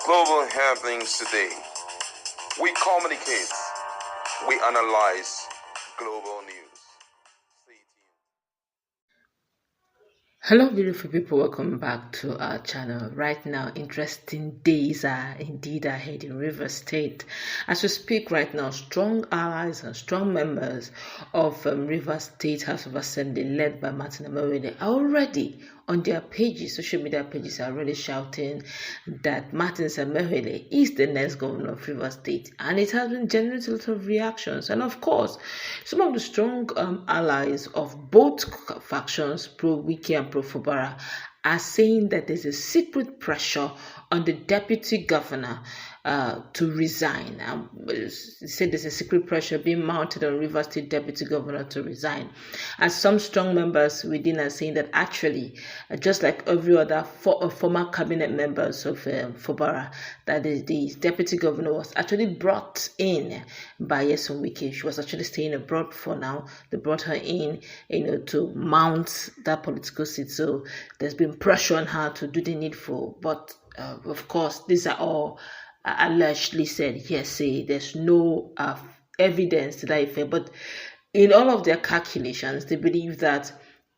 Global happenings today. We communicate. We analyze global news. Stay tuned. Hello beautiful people, welcome back to our channel. Right now, interesting days are indeed ahead in Rivers State. As we speak right now, strong allies and strong members of Rivers State House of Assembly led by Martins Amaewhule are already on their pages, social media pages, are already shouting that Martins Amaewhule is the next governor of Rivers State, and it has been generating a lot of reactions. And of course, some of the strong allies of both factions, pro-Wike and pro-Fubara, are saying that there's a secret pressure on the deputy governor to resign. They said there's a secret pressure being mounted on Rivers State deputy governor to resign. And some strong members within are saying that actually, just like every other former cabinet members of Fubara, that the deputy governor was actually brought in by Wike. She was actually staying abroad for now. They brought her in, to mount that political seat. So there's been pressure on her to do the needful. But of course, these are all allegedly said hearsay. There's no evidence to that effect. But in all of their calculations, they believe that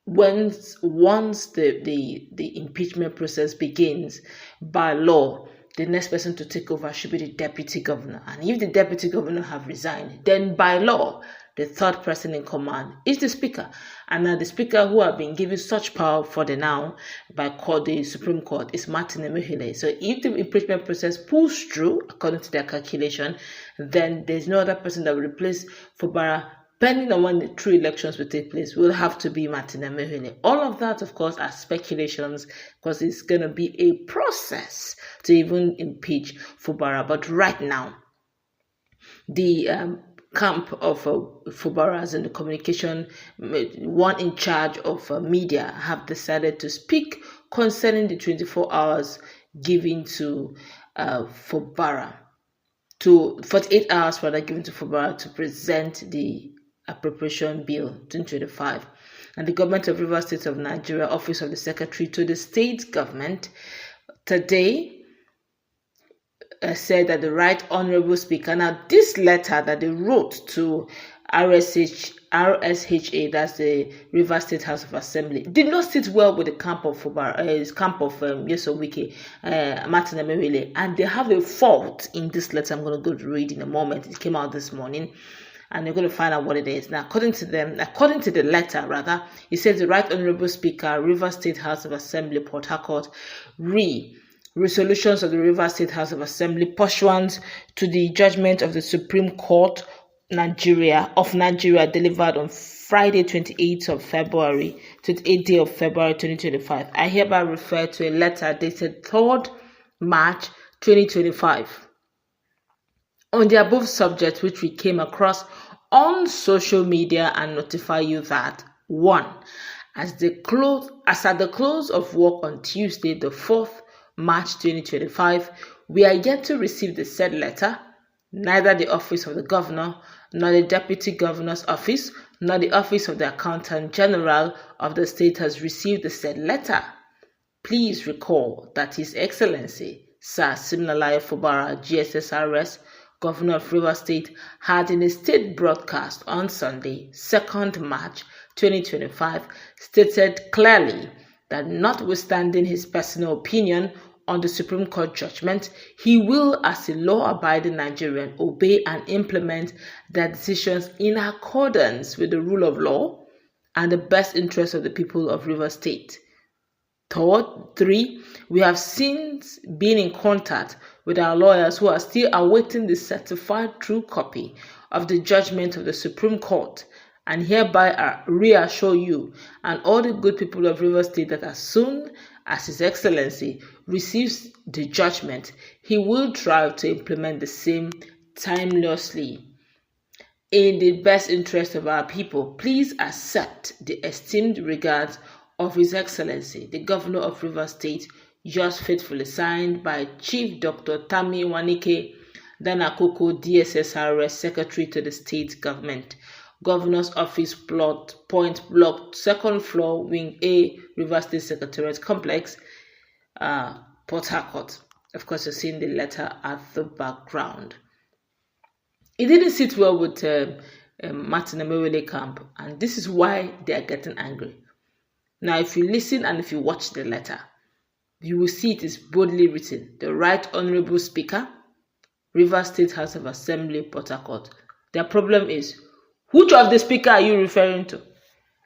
once the impeachment process begins, by law, the next person to take over should be the deputy governor. And if the deputy governor have resigned, then by law, the third person in command is the speaker. And now the speaker who have been given such power for the now by the Supreme Court is Martins Amaewhule. So if the impeachment process pulls through, according to their calculation, then there's no other person that will replace Fubara. Depending on when the true elections will take place, will have to be Martins Amaewhule. All of that, of course, are speculations, because it's going to be a process to even impeach Fubara. But right now, the camp of Fubaras and the communication one in charge of media have decided to speak concerning the 24 hours given to Fubara, to 48 hours rather given to Fubara to present the appropriation bill 2025. And the government of Rivers State of Nigeria, Office of the Secretary to the state government, today said that the Right Honorable Speaker, now this letter that they wrote to RSHA, that's the Rivers State House of Assembly, did not sit well with the camp of Wike, Martins Amaewhule, and they have a fault in this letter. I'm going to go read in a moment. It came out this morning, and you're going to find out what it is. Now, according to the letter, rather, it says the Right Honorable Speaker, Rivers State House of Assembly, Port Harcourt, resolutions of the Rivers State House of Assembly pursuant to the judgment of the Supreme Court Nigeria delivered on Friday 28th day of February 2025. I hereby refer to a letter dated 3rd March 2025 on the above subject, which we came across on social media, and notify you that 1. As at the close of work on Tuesday, the 4th March 2025, we are yet to receive the said letter. Neither the Office of the Governor, nor the Deputy Governor's Office, nor the Office of the Accountant General of the state has received the said letter. Please recall that His Excellency Sir Siminalayi Fubara, GSSRS, Governor of Rivers State, had in a state broadcast on Sunday, 2nd March 2025, stated clearly that notwithstanding his personal opinion on the Supreme Court judgment, he will, as a law-abiding Nigerian, obey and implement their decisions in accordance with the rule of law and the best interests of the people of Rivers State. 3. We have since been in contact with our lawyers who are still awaiting the certified true copy of the judgment of the Supreme Court, and hereby reassure you and all the good people of Rivers State that as soon as His Excellency receives the judgment, he will try to implement the same timelessly. In the best interest of our people, please accept the esteemed regards of His Excellency, the Governor of Rivers State, yours faithfully, signed by Chief Dr. Tami Wanike Danakoko, DSSRS, Secretary to the State Government. Governor's Office, Point Block, 2nd floor, Wing A, Rivers State Secretariat Complex, Port Harcourt. Of course, you're seeing the letter at the background. It didn't sit well with Martins Amaewhule camp, and this is why they are getting angry. Now, if you listen and if you watch the letter, you will see it is boldly written. The Right Honourable Speaker, Rivers State House of Assembly, Port Harcourt. Their problem is, which of the speaker are you referring to?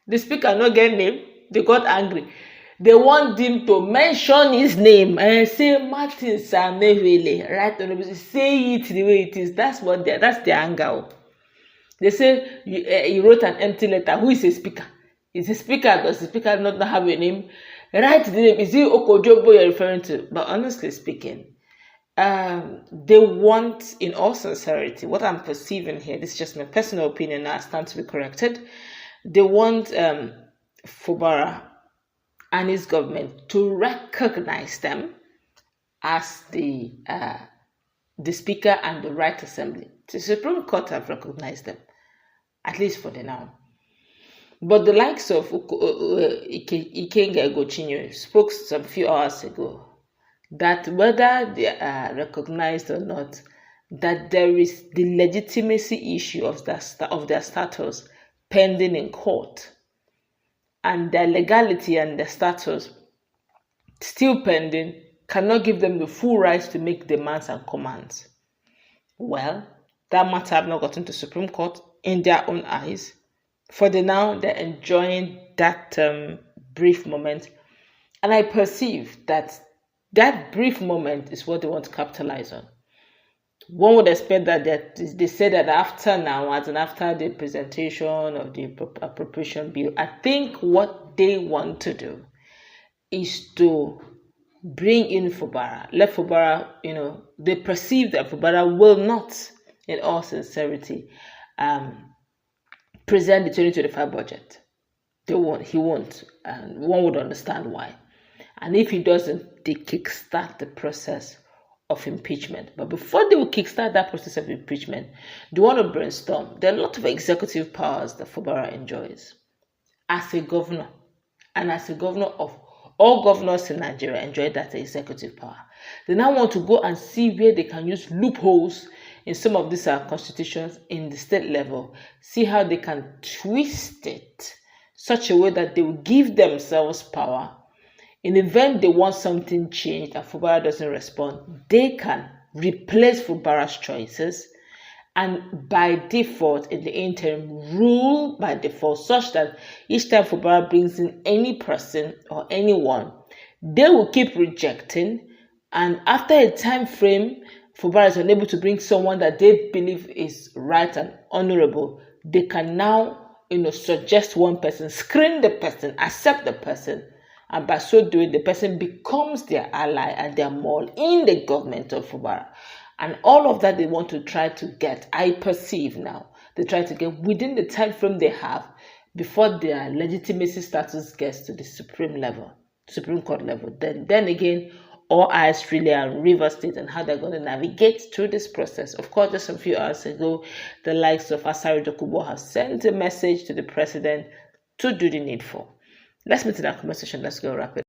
The speaker no get name. They got angry. They want him to mention his name and say Martins Amaewhule, Right Honourable. Say it the way it is. That's their anger. They say he wrote an empty letter. Who is a speaker? Is a speaker? Does the speaker not have a name? Write the name. Is it Okojobo you're referring to? But honestly speaking, they want, in all sincerity, what I'm perceiving here, this is just my personal opinion, I stand to be corrected. They want Fubara and his government to recognize them as the Speaker and the Right Assembly. The Supreme Court have recognized them, at least for the now. But the likes of Ikenga Egochinyo spoke some few hours ago that whether they are recognized or not, that there is the legitimacy issue of their status pending in court, and their legality and their status still pending cannot give them the full rights to make demands and commands. Well, that matter have not gotten to Supreme Court in their own eyes. For the now, they're enjoying that brief moment, and I perceive that brief moment is what they want to capitalize on. One would expect that they say that after the presentation of the appropriation bill, I think what they want to do is to bring in Fubara. Let Fubara, they perceive that Fubara will not, in all sincerity, present the 2025 budget. He won't, and one would understand why. And if he doesn't, they kickstart the process of impeachment. But before they will kickstart that process of impeachment, they want to brainstorm. There are a lot of executive powers that Fubara enjoys as a governor, and as a governor of all governors in Nigeria enjoy that executive power. They now want to go and see where they can use loopholes in some of these constitutions in the state level, see how they can twist it such a way that they will give themselves power. In the event they want something changed and Fubara doesn't respond, they can replace Fubara's choices and by default, in the interim, rule by default such that each time Fubara brings in any person or anyone, they will keep rejecting, and after a time frame, Fubara is unable to bring someone that they believe is right and honorable, they can now suggest one person, screen the person, accept the person, and by so doing, the person becomes their ally and their mole in the government of Fubara. And all of that they want to try to get, I perceive now, they try to get within the time frame they have before their legitimacy status gets to the Supreme Court level. Then again, all eyes really are on Rivers State and how they're going to navigate through this process. Of course, just a few hours ago, the likes of Asari Dokubo have sent a message to the president to do the needful. Let's meet in our conversation. Let's go wrap it up.